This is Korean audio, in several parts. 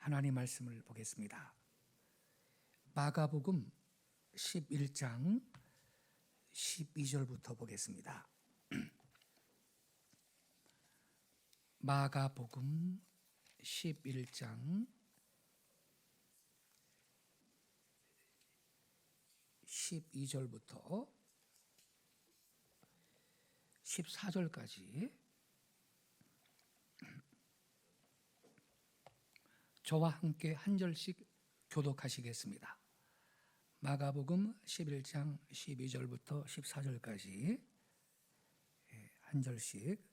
하나님 말씀을 보겠습니다. 마가복음 11장 12절부터 보겠습니다. 마가복음 11장 12절부터 14절까지 저와 함께 한 절씩 교독하시겠습니다. 마가복음 11장 12절부터 14절까지 한 절씩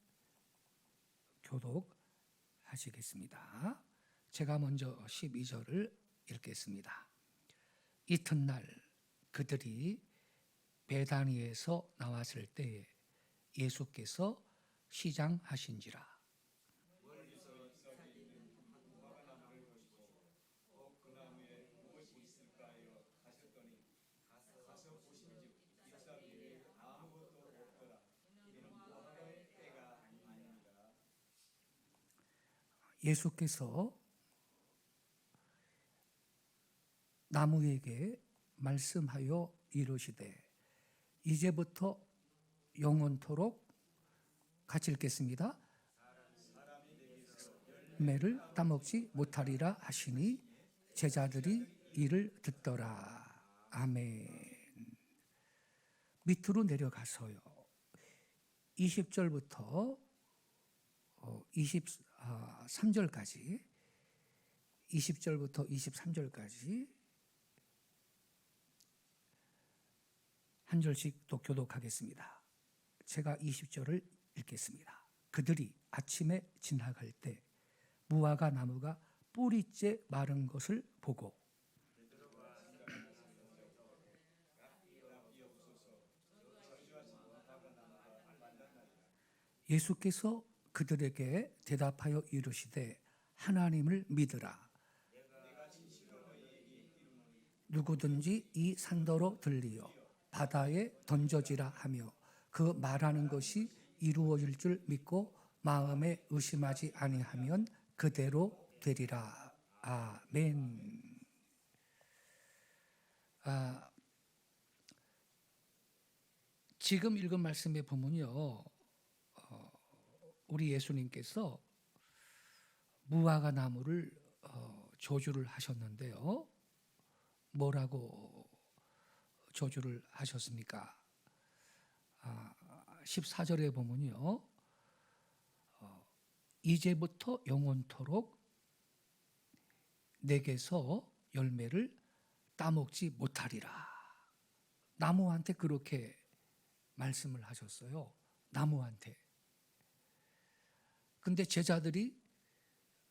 교독하시겠습니다. 제가 먼저 12절을 읽겠습니다. 이튿날 그들이 베다니에서 나왔을 때에 예수께서 시장하신지라. 예수께서 나무에게 말씀하여 이르시되 이제부터 영원토록 같이 읽겠습니다. 매를 따먹지 못하리라 하시니 제자들이 이를 듣더라. 아멘. 밑으로 내려가서요. 20절부터 23절까지 20절부터 23절까지 한 절씩 또 교독하겠습니다. 제가 20절을 읽겠습니다. 그들이 아침에 지나갈 때 무화과 나무가 뿌리째 마른 것을 보고 예수께서 그들에게 대답하여 이르시되 하나님을 믿으라. 누구든지 이 산더러 들리어 바다에 던져지라 하며 그 말하는 것이 이루어질 줄 믿고 마음에 의심하지 아니하면 그대로 되리라. 아멘. 지금 읽은 말씀에 보면요, 우리 예수님께서 무화과 나무를 저주를 하셨는데요. 뭐라고 저주를 하셨습니까? 14절에 보면요. 이제부터 영원토록 내게서 열매를 따먹지 못하리라. 나무한테 그렇게 말씀을 하셨어요. 나무한테. 근데 제자들이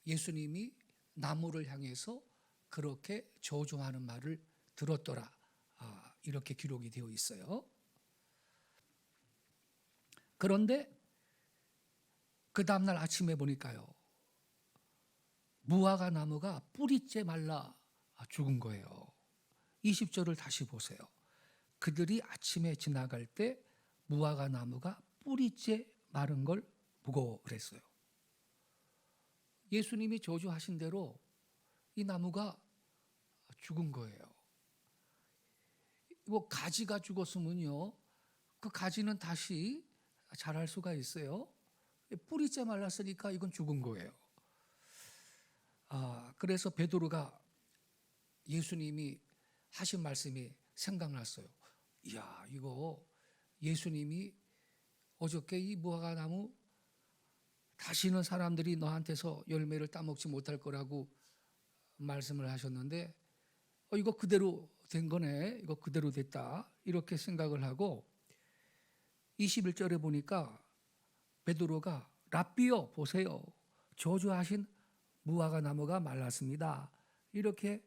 예수님이 나무를 향해서 그렇게 저주하는 말을 들었더라. 이렇게 기록이 되어 있어요. 그런데 그 다음날 아침에 보니까요, 무화과 나무가 뿌리째 말라 죽은 거예요. 20절을 다시 보세요. 그들이 아침에 지나갈 때 무화과 나무가 뿌리째 마른 걸 보고 그랬어요. 예수님이 저주하신 대로 이 나무가 죽은 거예요. 뭐 가지가 죽었으면요, 그 가지는 다시 자랄 수가 있어요. 뿌리째 말랐으니까 이건 죽은 거예요. 그래서 베드로가 예수님이 하신 말씀이 생각났어요. 이야, 이거 예수님이 어저께 이 무화과 나무 다시는 사람들이 너한테서 열매를 따먹지 못할 거라고 말씀을 하셨는데 이거 그대로 된 거네. 이거 그대로 됐다. 이렇게 생각을 하고 21절에 보니까 베드로가 랍비여 보세요. 저주하신 무화과 나무가 말랐습니다. 이렇게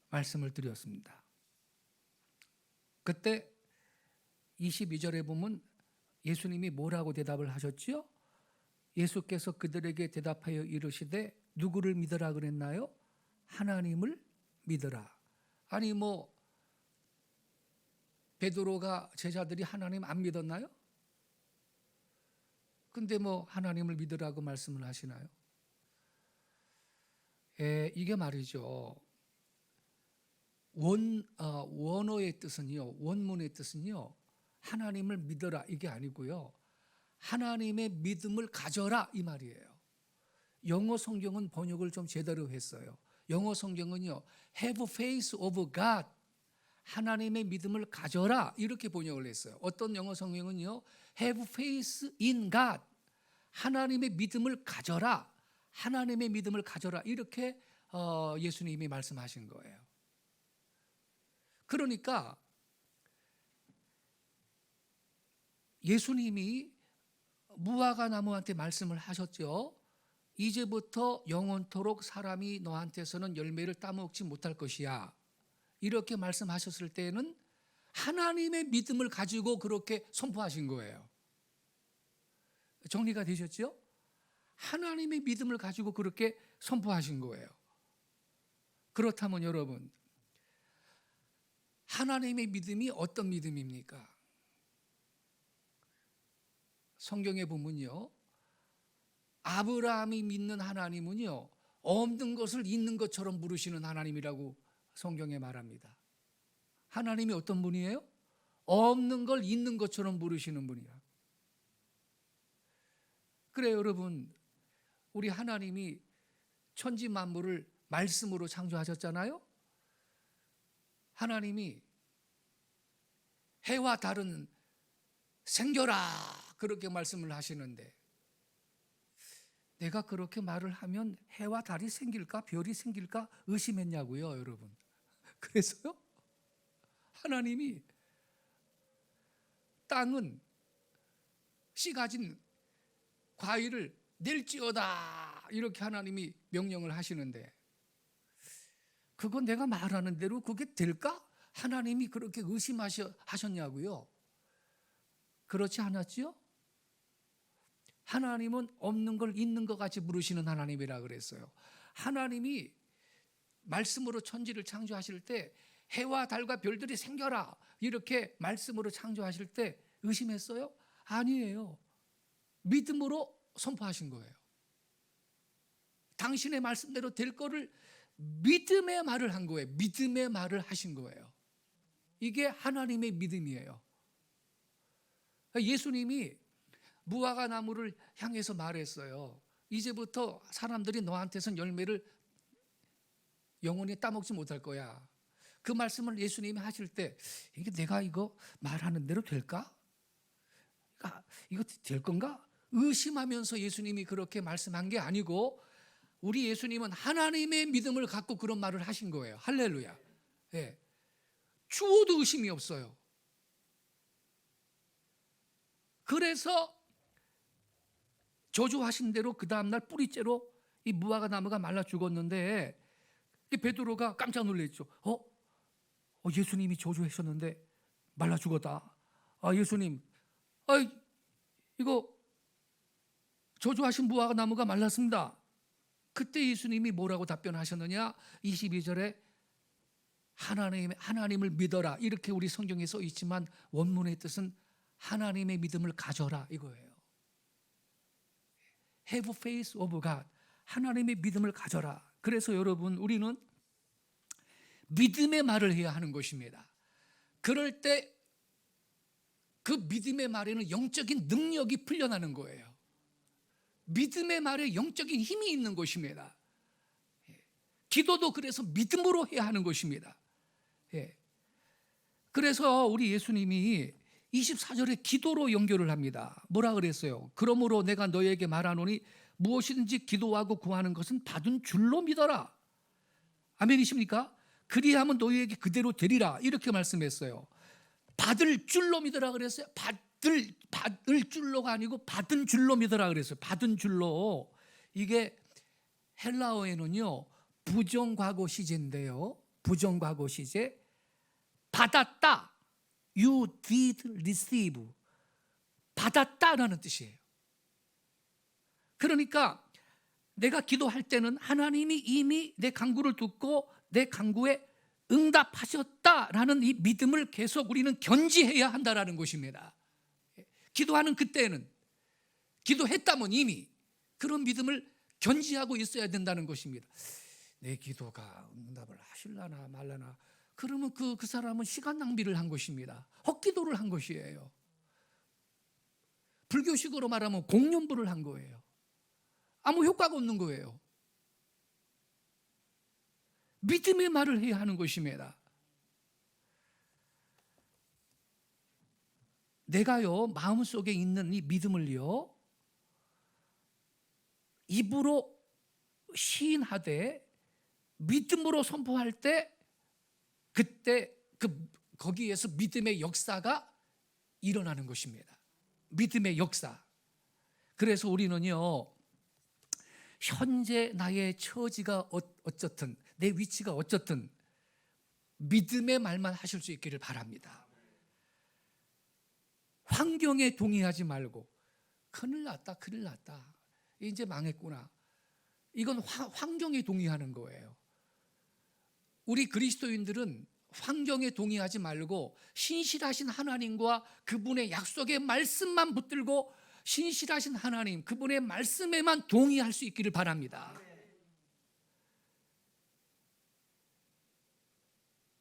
말씀을 드렸습니다. 그때 22절에 보면 예수님이 뭐라고 대답을 하셨죠? 예수께서 그들에게 대답하여 이르시되 누구를 믿으라 그랬나요? 하나님을 믿으라. 아니 뭐 베드로가 제자들이 하나님 안 믿었나요? 근데 뭐 하나님을 믿으라고 말씀을 하시나요? 이게 말이죠. 원어의 뜻은요, 원문의 뜻은요, 하나님을 믿어라 이게 아니고요, 하나님의 믿음을 가져라 이 말이에요. 영어 성경은 번역을 좀 제대로 했어요. 영어 성경은요, have faith of God, 하나님의 믿음을 가져라 이렇게 번역을 했어요. 어떤 영어 성경은요, have faith in God, 하나님의 믿음을 가져라, 하나님의 믿음을 가져라 이렇게 예수님이 말씀하신 거예요. 그러니까 예수님이 무화과 나무한테 말씀을 하셨죠. 이제부터 영원토록 사람이 너한테서는 열매를 따먹지 못할 것이야. 이렇게 말씀하셨을 때는 하나님의 믿음을 가지고 그렇게 선포하신 거예요. 정리가 되셨죠? 하나님의 믿음을 가지고 그렇게 선포하신 거예요. 그렇다면 여러분, 하나님의 믿음이 어떤 믿음입니까? 성경에 보면요, 아브라함이 믿는 하나님은요, 없는 것을 있는 것처럼 부르시는 하나님이라고 성경에 말합니다. 하나님이 어떤 분이에요? 없는 걸 있는 것처럼 부르시는 분이야. 그래 여러분, 우리 하나님이 천지 만물을 말씀으로 창조하셨잖아요. 하나님이 해와 달은 생겨라 그렇게 말씀을 하시는데, 내가 그렇게 말을 하면 해와 달이 생길까 별이 생길까 의심했냐고요 여러분. 그래서요, 하나님이 땅은 씨 가진 과일을 낼지어다 이렇게 하나님이 명령을 하시는데, 그건 내가 말하는 대로 그게 될까? 하나님이 그렇게 의심하셨냐고요. 그렇지 않았지요? 하나님은 없는 걸 있는 것 같이 부르시는 하나님이라 그랬어요. 하나님이 말씀으로 천지를 창조하실 때 해와 달과 별들이 생겨라 이렇게 말씀으로 창조하실 때 의심했어요? 아니에요. 믿음으로 선포하신 거예요. 당신의 말씀대로 될 거를 믿음의 말을 한 거예요. 믿음의 말을 하신 거예요. 이게 하나님의 믿음이에요. 예수님이 무화과 나무를 향해서 말했어요. 이제부터 사람들이 너한테선 열매를 영원히 따먹지 못할 거야. 그 말씀을 예수님이 하실 때, 이게 내가 이거 말하는 대로 될까? 이거 될 건가? 의심하면서 예수님이 그렇게 말씀한 게 아니고, 우리 예수님은 하나님의 믿음을 갖고 그런 말을 하신 거예요. 할렐루야. 예. 주어도 의심이 없어요. 그래서 저주하신 대로 그 다음날 뿌리째로 이 무화과 나무가 말라 죽었는데, 베드로가 깜짝 놀랐죠. 예수님이 저주하셨는데 말라 죽었다. 예수님, 이거 저주하신 무화과 나무가 말랐습니다. 그때 예수님이 뭐라고 답변하셨느냐? 22절에 하나님을 믿어라 이렇게 우리 성경에 써 있지만 원문의 뜻은 하나님의 믿음을 가져라 이거예요. Have faith of God, 하나님의 믿음을 가져라. 그래서 여러분, 우리는 믿음의 말을 해야 하는 것입니다. 그럴 때 그 믿음의 말에는 영적인 능력이 풀려나는 거예요. 믿음의 말에 영적인 힘이 있는 것입니다. 기도도 그래서 믿음으로 해야 하는 것입니다. 그래서 우리 예수님이 24절에 기도로 연결을 합니다. 뭐라 그랬어요? 그러므로 내가 너에게 말하노니 무엇이든지 기도하고 구하는 것은 받은 줄로 믿어라. 아멘이십니까? 그리하면 너희에게 그대로 되리라 이렇게 말씀했어요. 받을 줄로 믿어라 그랬어요. 받을 줄로가 아니고 받은 줄로 믿어라 그랬어요. 받은 줄로. 이게 헬라어에는요, 부정과거 시제인데요, 부정과거 시제, 받았다, you did receive, 받았다라는 뜻이에요. 그러니까 내가 기도할 때는 하나님이 이미 내 간구를 듣고 내 간구에 응답하셨다라는 이 믿음을 계속 우리는 견지해야 한다라는 것입니다. 기도하는 그때는, 기도했다면 이미 그런 믿음을 견지하고 있어야 된다는 것입니다. 내 기도가 응답을 하실라나 말라나. 그러면 그 사람은 시간 낭비를 한 것입니다. 헛기도를 한 것이에요. 불교식으로 말하면 공연부를 한 거예요. 아무 효과가 없는 거예요. 믿음의 말을 해야 하는 것입니다. 내가요, 마음속에 있는 이 믿음을요, 입으로 시인하되 믿음으로 선포할 때, 그때 거기에서 믿음의 역사가 일어나는 것입니다. 믿음의 역사. 그래서 우리는요, 현재 나의 처지가 어쨌든, 내 위치가 어쨌든 믿음의 말만 하실 수 있기를 바랍니다. 환경에 동의하지 말고 큰일 났다, 큰일 났다, 이제 망했구나, 이건 환경에 동의하는 거예요. 우리 그리스도인들은 환경에 동의하지 말고 신실하신 하나님과 그분의 약속의 말씀만 붙들고 신실하신 하나님, 그분의 말씀에만 동의할 수 있기를 바랍니다.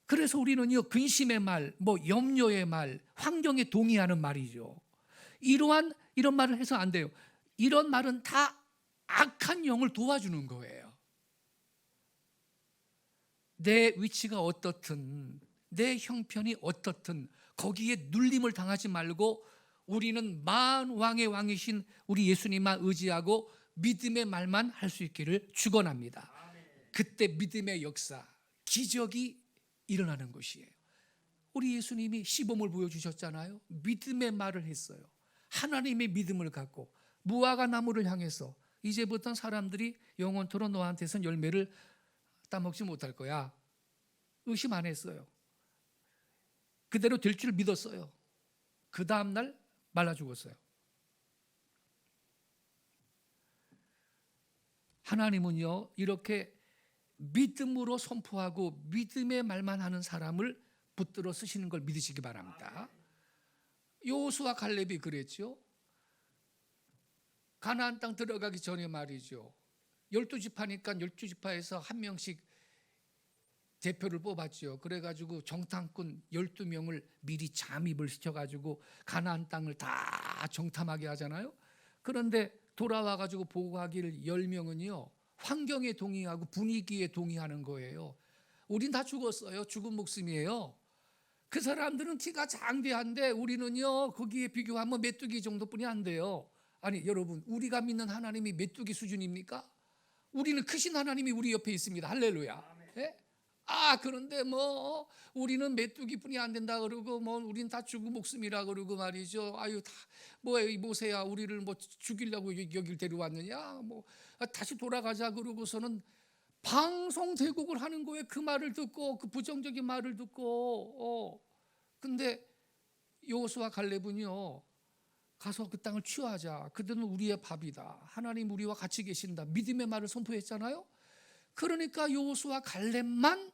그래서 우리는요, 근심의 말, 염려의 말, 환경에 동의하는 말이죠. 이런 말을 해서 안 돼요. 이런 말은 다 악한 영을 도와주는 거예요. 내 위치가 어떻든, 내 형편이 어떻든 거기에 눌림을 당하지 말고 우리는 만왕의 왕이신 우리 예수님만 의지하고 믿음의 말만 할 수 있기를 축원합니다. 그때 믿음의 역사, 기적이 일어나는 것이에요. 우리 예수님이 시범을 보여주셨잖아요. 믿음의 말을 했어요. 하나님의 믿음을 갖고 무화과 나무를 향해서 이제부터 사람들이 영원토록 너한테선 열매를 따먹지 못할 거야. 의심 안 했어요. 그대로 될 줄 믿었어요. 그 다음날 말라 죽었어요. 하나님은요, 이렇게 믿음으로 선포하고 믿음의 말만 하는 사람을 붙들어 쓰시는 걸 믿으시기 바랍니다. 여호수아 갈렙이 그랬죠. 가나안 땅 들어가기 전에 말이죠, 12지파니까 12지파에서 한 명씩 대표를 뽑았죠. 그래가지고 정탐꾼 12명을 미리 잠입을 시켜가지고 가나안 땅을 다 정탐하게 하잖아요. 그런데 돌아와가지고 보고하기를 10명은요 환경에 동의하고 분위기에 동의하는 거예요. 우린 다 죽었어요. 죽은 목숨이에요. 그 사람들은 키가 장대한데 우리는요 거기에 비교하면 메뚜기 정도뿐이 안 돼요. 아니 여러분, 우리가 믿는 하나님이 메뚜기 수준입니까? 우리는 크신 하나님이 우리 옆에 있습니다. 할렐루야. 예? 그런데 우리는 메뚜기뿐이 안 된다 그러고 우린 다 죽은 목숨이라 그러고 말이죠. 다 모세야, 우리를 죽이려고 여길 데려왔느냐? 다시 돌아가자 그러고서는 방송 제국을 하는 거예요. 그 말을 듣고, 그 부정적인 말을 듣고. 근데 여호수아 갈렙은요, 가서 그 땅을 취하자. 그들은 우리의 밥이다. 하나님 우리와 같이 계신다. 믿음의 말을 선포했잖아요. 그러니까 여호수아 갈렙만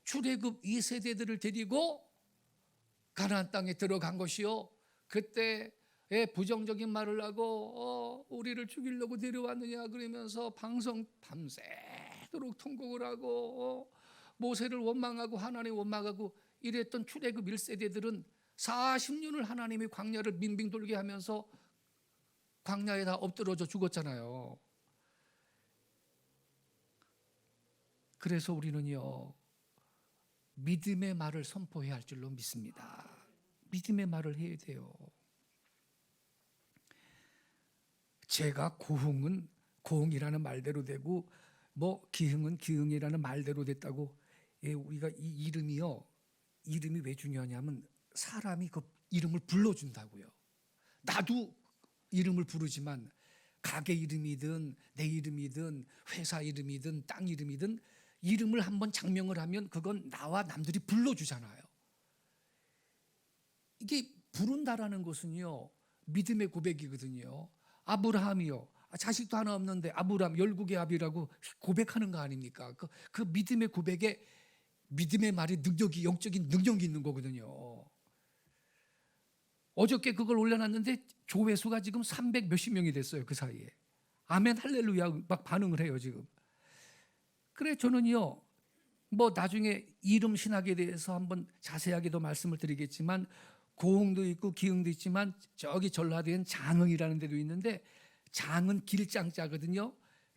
출애굽 2세대들을 데리고 가나안 땅에 들어간 것이요. 그때 부정적인 말을 하고 우리를 죽이려고 데려왔느냐 그러면서 방송 밤새도록 통곡을 하고 모세를 원망하고 하나님 원망하고 이랬던 출애굽 1세대들은 40년을 하나님이 광야를 빙빙 돌게 하면서 광야에 다 엎드러져 죽었잖아요. 그래서 우리는요 믿음의 말을 선포해야 할 줄로 믿습니다. 믿음의 말을 해야 돼요. 제가 고흥은 고흥이라는 말대로 되고 기흥은 기흥이라는 말대로 됐다고. 우리가 이 이름이 왜 중요하냐면 사람이 그 이름을 불러준다고요. 나도 이름을 부르지만 가게 이름이든 내 이름이든 회사 이름이든 땅 이름이든 이름을 한번 장명을 하면 그건 나와 남들이 불러주잖아요. 이게 부른다라는 것은요 믿음의 고백이거든요. 아브라함이요, 자식도 하나 없는데 아브라함 열국의 아비라고 고백하는 거 아닙니까? 그 믿음의 고백에 믿음의 말이 능력이, 영적인 능력이 있는 거거든요. 어저께 그걸 올려놨는데 조회수가 지금 300 몇십 명이 됐어요. 그 사이에 아멘 할렐루야 막 반응을 해요 지금. 그래 저는요 뭐 나중에 이름 신학에 대해서 한번 자세하게도 말씀을 드리겠지만 고흥도 있고 기흥도 있지만 저기 전라도엔 장흥이라는 데도 있는데 장은 길장자거든요.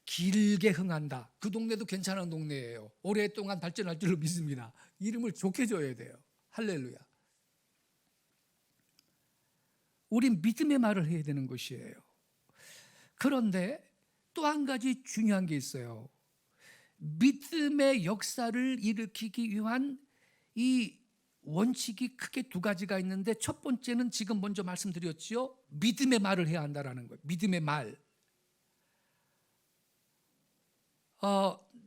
길게 흥한다. 그 동네도 괜찮은 동네예요. 오랫동안 발전할 줄로 믿습니다. 이름을 좋게 줘야 돼요. 할렐루야. 우린 믿음의 말을 해야 되는 것이에요. 그런데 또 한 가지 중요한 게 있어요. 믿음의 역사를 일으키기 위한 이 원칙이 크게 두 가지가 있는데 첫 번째는 지금 먼저 말씀드렸지요. 믿음의 말을 해야 한다라는 거예요. 믿음의 말.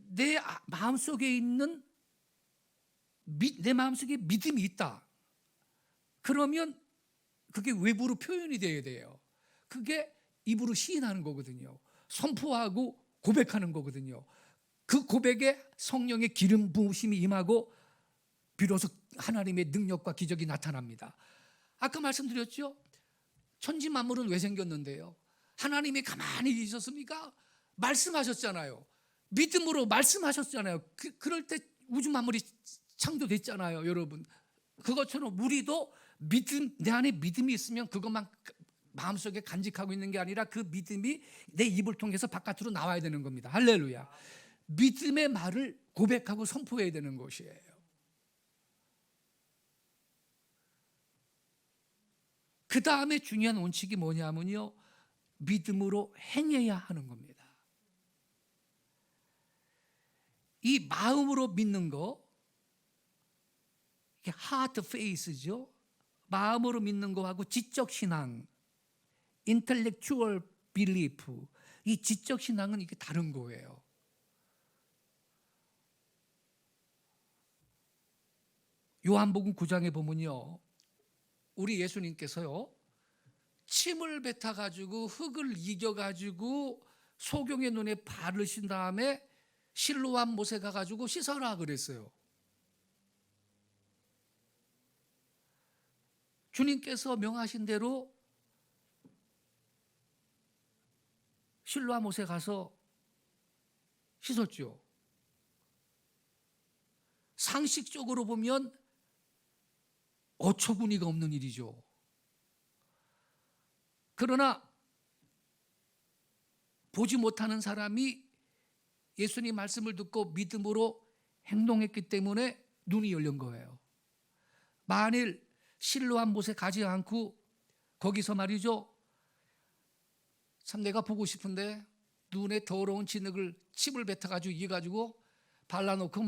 내 마음속에 있는 내 마음속에 믿음이 있다. 그러면 그게 외부로 표현이 돼야 돼요. 그게 입으로 시인하는 거거든요. 선포하고 고백하는 거거든요. 그 고백에 성령의 기름 부으심이 임하고 비로소 하나님의 능력과 기적이 나타납니다. 아까 말씀드렸죠? 천지 만물은 왜 생겼는데요? 하나님이 가만히 있었습니까? 말씀하셨잖아요. 믿음으로 말씀하셨잖아요. 그럴 때 우주 만물이 창조됐잖아요, 여러분. 그것처럼 우리도 믿음, 내 안에 믿음이 있으면 그것만 마음속에 간직하고 있는 게 아니라 그 믿음이 내 입을 통해서 바깥으로 나와야 되는 겁니다. 할렐루야. 믿음의 말을 고백하고 선포해야 되는 것이에요. 그 다음에 중요한 원칙이 뭐냐면요, 믿음으로 행해야 하는 겁니다. 이 마음으로 믿는 거, 이게 heart faith죠. 마음으로 믿는 거하고 지적 신앙, intellectual belief, 이 지적 신앙은 이게 다른 거예요. 요한복음 9장에 보면요, 우리 예수님께서요 침을 뱉어가지고 흙을 이겨가지고 소경의 눈에 바르신 다음에 실로암 못에 가가지고 씻어라 그랬어요. 주님께서 명하신 대로 실로암 못에 가서 씻었죠. 상식적으로 보면 어처구니가 없는 일이죠. 그러나 보지 못하는 사람이 예수님 말씀을 듣고 믿음으로 행동했기 때문에 눈이 열린 거예요. 만일 실로암 못에 가지 않고 거기서 말이죠, 참 내가 보고 싶은데 눈에 더러운 진흙을 침을 뱉어가지고 이가지고 발라놓고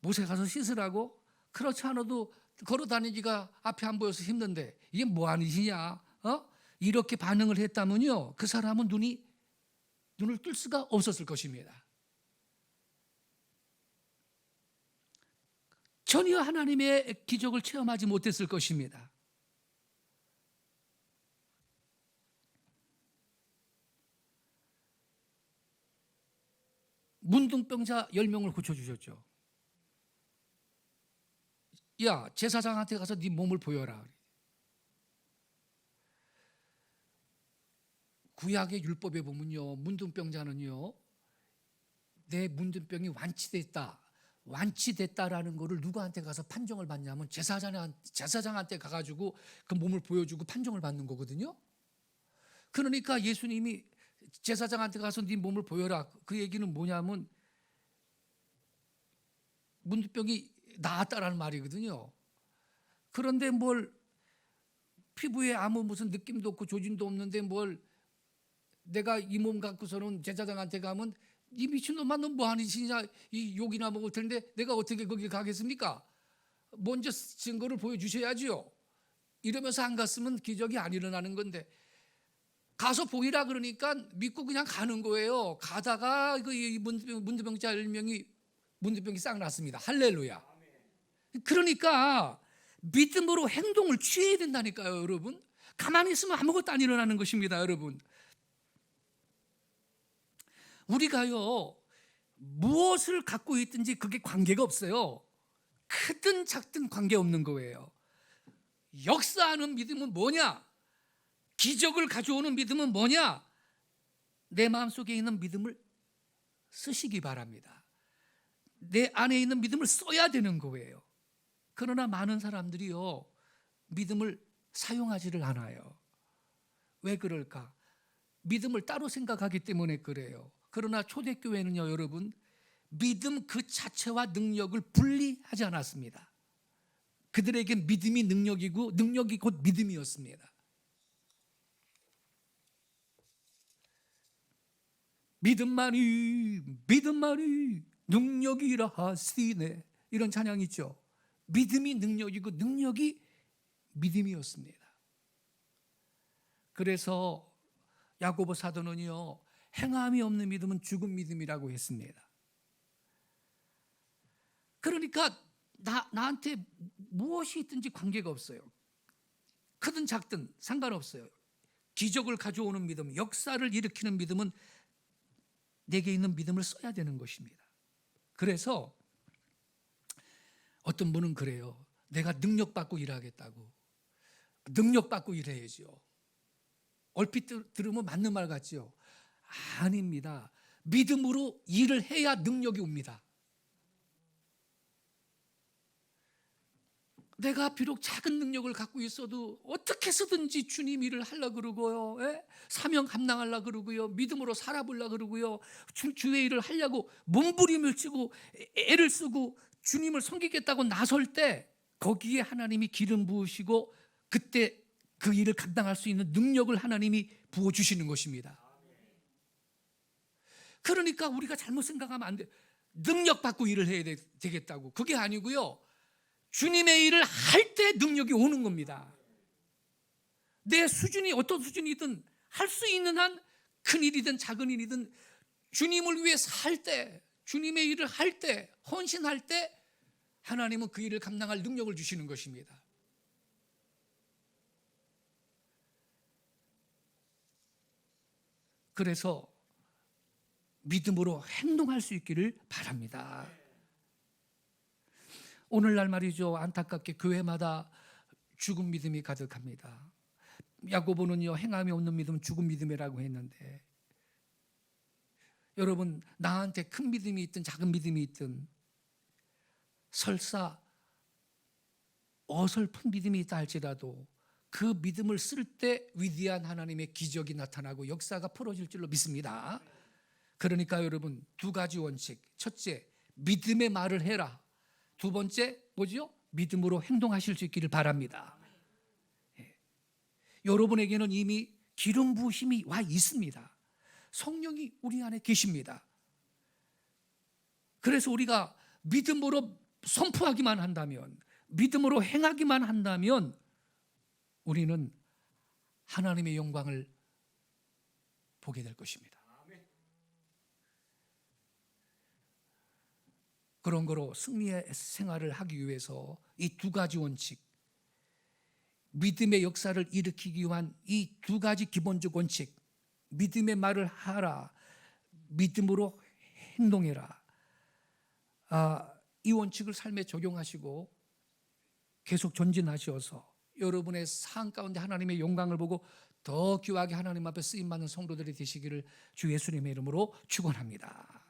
못에 가서 씻으라고, 그렇지 않아도 걸어 다니기가 앞이 안 보여서 힘든데 이게 뭐 하는 짓이냐, 이렇게 반응을 했다면요, 그 사람은 눈을 뜰 수가 없었을 것입니다. 전혀 하나님의 기적을 체험하지 못했을 것입니다. 문둥병자 10명을 고쳐주셨죠. 야, 제사장한테 가서 네 몸을 보여라. 구약의 율법에 보면요, 문둥병자는요, 내 문둥병이 완치됐다라는 거를 누구한테 가서 판정을 받냐면 제사장한테 가가지고 그 몸을 보여주고 판정을 받는 거거든요. 그러니까 예수님이 제사장한테 가서 네 몸을 보여라, 그 얘기는 뭐냐면 문둥병이 나았다라는 말이거든요. 그런데 뭘 피부에 아무 무슨 느낌도 없고 조짐도 없는데 뭘 내가 이 몸 갖고서는 제사장한테 가면 이 미친놈아 너 뭐하는 짓이냐, 이 욕이나 먹을 텐데 내가 어떻게 거기 가겠습니까? 먼저 증거를 보여주셔야지요. 이러면서 안 갔으면 기적이 안 일어나는 건데, 가서 보이라 그러니까 믿고 그냥 가는 거예요. 가다가 이 문둥병자 10명이 문둥병이 싹 났습니다. 할렐루야. 그러니까 믿음으로 행동을 취해야 된다니까요, 여러분. 가만히 있으면 아무것도 안 일어나는 것입니다, 여러분. 우리가요, 무엇을 갖고 있든지 그게 관계가 없어요. 크든 작든 관계없는 거예요. 역사하는 믿음은 뭐냐? 기적을 가져오는 믿음은 뭐냐? 내 마음속에 있는 믿음을 쓰시기 바랍니다. 내 안에 있는 믿음을 써야 되는 거예요. 그러나 많은 사람들이요, 믿음을 사용하지를 않아요. 왜 그럴까? 믿음을 따로 생각하기 때문에 그래요. 그러나 초대교회는요, 여러분, 믿음 그 자체와 능력을 분리하지 않았습니다. 그들에겐 믿음이 능력이고 능력이 곧 믿음이었습니다. 믿음만이 능력이라 하시네, 이런 찬양 있죠. 믿음이 능력이고 능력이 믿음이었습니다. 그래서 야고보 사도는요, 행함이 없는 믿음은 죽은 믿음이라고 했습니다. 그러니까 나한테 무엇이 있든지 관계가 없어요. 크든 작든 상관없어요. 기적을 가져오는 믿음, 역사를 일으키는 믿음은 내게 있는 믿음을 써야 되는 것입니다. 그래서 어떤 분은 그래요. 내가 능력받고 일하겠다고. 능력받고 일해야죠. 얼핏 들으면 맞는 말 같지요? 아닙니다. 믿음으로 일을 해야 능력이 옵니다. 내가 비록 작은 능력을 갖고 있어도 어떻게 쓰든지 주님 일을 하려고 그러고요, 사명 감당하려고 그러고요, 믿음으로 살아보려고 그러고요, 주의 일을 하려고 몸부림을 치고 애를 쓰고 주님을 섬기겠다고 나설 때 거기에 하나님이 기름 부으시고 그때 그 일을 감당할 수 있는 능력을 하나님이 부어주시는 것입니다. 그러니까 우리가 잘못 생각하면 안 돼. 능력 받고 일을 해야 되겠다고. 그게 아니고요, 주님의 일을 할 때 능력이 오는 겁니다. 내 수준이 어떤 수준이든 할 수 있는 한 큰 일이든 작은 일이든 주님을 위해 살 때, 주님의 일을 할 때, 헌신할 때 하나님은 그 일을 감당할 능력을 주시는 것입니다. 그래서 믿음으로 행동할 수 있기를 바랍니다. 오늘날 말이죠, 안타깝게 교회마다 죽은 믿음이 가득합니다. 야고보는요, 행함이 없는 믿음은 죽은 믿음이라고 했는데, 여러분, 나한테 큰 믿음이 있든 작은 믿음이 있든 설사 어설픈 믿음이 있다 할지라도 그 믿음을 쓸 때 위대한 하나님의 기적이 나타나고 역사가 풀어질 줄로 믿습니다. 그러니까 여러분, 두 가지 원칙. 첫째, 믿음의 말을 해라. 두 번째, 뭐죠? 믿음으로 행동하실 수 있기를 바랍니다. 여러분에게는 이미 기름 부으심이 와 있습니다. 성령이 우리 안에 계십니다. 그래서 우리가 믿음으로 선포하기만 한다면, 믿음으로 행하기만 한다면 우리는 하나님의 영광을 보게 될 것입니다. 그런 거로 승리의 생활을 하기 위해서 이 두 가지 원칙, 믿음의 역사를 일으키기 위한 이 두 가지 기본적 원칙, 믿음의 말을 하라, 믿음으로 행동해라, 이 원칙을 삶에 적용하시고 계속 전진하셔서 여러분의 삶 가운데 하나님의 영광을 보고 더 귀하게 하나님 앞에 쓰임받는 성도들이 되시기를 주 예수님의 이름으로 축원합니다.